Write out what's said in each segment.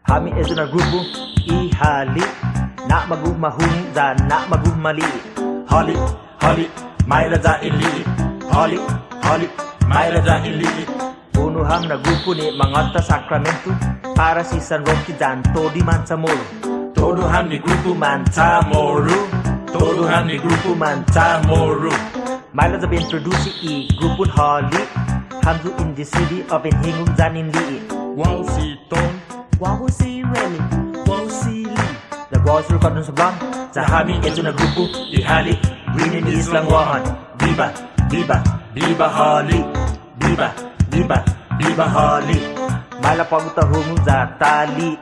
Kami itu na grupo ihali na magumahung za na magumali. Holly, Holly, may raja ili. Holly, Holly, may raja ili. Punuhan na grupo ni Mangata Sacramento para si San Roque dan Todi Mansamoro. Todohan ni grupo Mansamoro. Todohan ni grupo Mansamoro. May raja introduce i grupo Holly. Hamzu in the city of Hingum Zanin Li. Wow si Ton, Wow si Remy, wow si Lee. The boys record dun sebelah. Sa kami ito na grupo ihali. Winning Islang Wahan. Viva, Viva, Viva Holly. Viva, Viva, Viva Holly. Malapag tahungu za tali.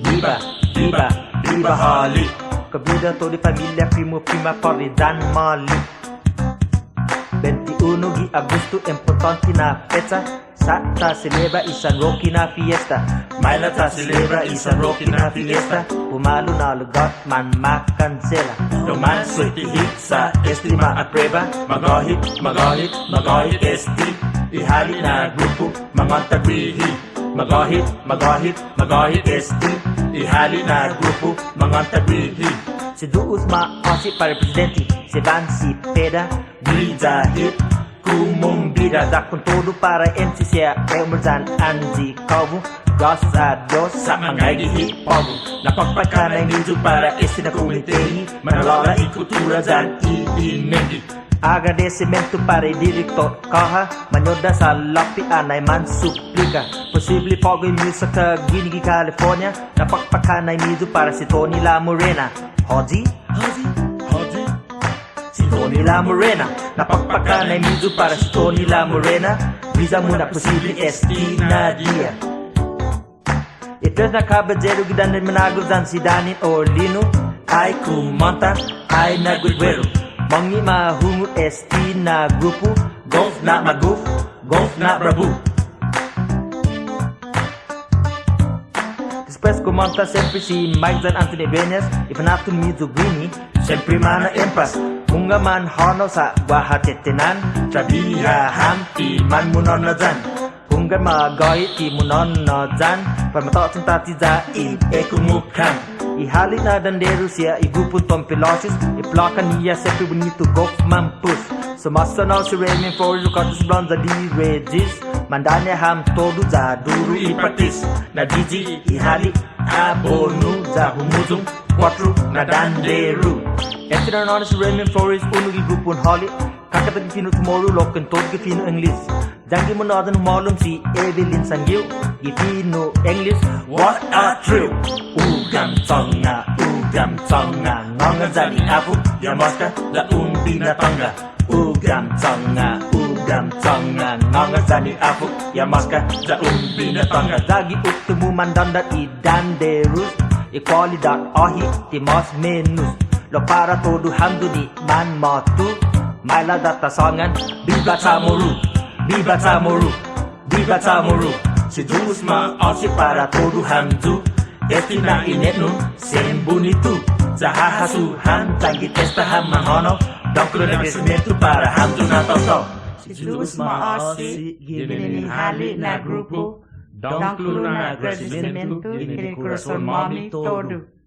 Viva, Viva, Viva Holly. Kabida to di familia primo prima Corridan Mali. 21 de agosto, importante na fecha. Sa celebra y San Roque na fiesta. Maila ta celebra y San Roque na fiesta. Pumalo na lugar man makansela. Roman swerte hit sa estima at prueba. Magahit, magahit, magahit esti. Ihali na grupo mga tagrihi. Magahit, magahit, magahit esti. Ihali na grupo mga tagrihi. Si Duus maasi para presidente. Si Van si Peda. Brida hit. Kumumbida da con todo para MCC Emerjan Anzi Kavu. Graças a Deus sa mga hip hop. Napagpagkanay nito para este na komunite. Manalala e cultura dan iinendi. Agradecimento para o diretor Kaha. Manyoda sa lapi anay man suplika. Posible pogo music Guinea California. Napagpagkanay nito para si Tony La Morena. Hoji, Hoji, Hoji. Si Tony La Morena. Napagpagkanay nito para si Tony La Morena. Visa muna posible esti na dia. Itres na kabadero gidan din managos dan si Danin Orlino. Ay kumanta, ay nagwidwero. Mangi mahungot esti na grupo. Golf na magoof, golf na brabu. Después kumanta sempre si Mike Zan Anthony Benes. Ipanatun Mizugini, sempre mana empas. Munga man hono sa wahatetenan. Trabiha hamti man munon na dyan. Hunggan magay ti munon na dyan. Pamatok sang tati za ikumukhan. Ihali na dandero siya igupon tompilosis. Iplakan niya sempre bonito golf mampus. Sumasa na si Raymond Flores. Lukatos blonde za di regis. Mandanya ham todo za duro ipatis. Na Gigi ihali abonu za humuzong 4 na dandero. Efter na si Raymond Flores uno gigupon Holly. Kakatag gifino tomorrow loken todo gifino English. Jangi mo na humalong si Evelyn Sanggil. Gifino English. What a trip! Ugam tonga, ngonga zani apu. Yamaska la binatanga. Ugam tonga, ngonga zani apu. Yamaska la binatanga. Zagi utemu mandanda idanderus. Equalidad ahi timos menus. Lo para todo hamdu di man matu. Maila data songan. Viva Chamorro, Viva Chamorro, Viva Chamorro. Si Jus maasi para todo hamdu. Esti na inetnun sem bonito. Zahahasuhan tangi testahan mahono. Dongklo na crescimento para hamdu na toto. si Jus maasi gini hali na grupo. Dongklo na crescimento gini corazon mami todo.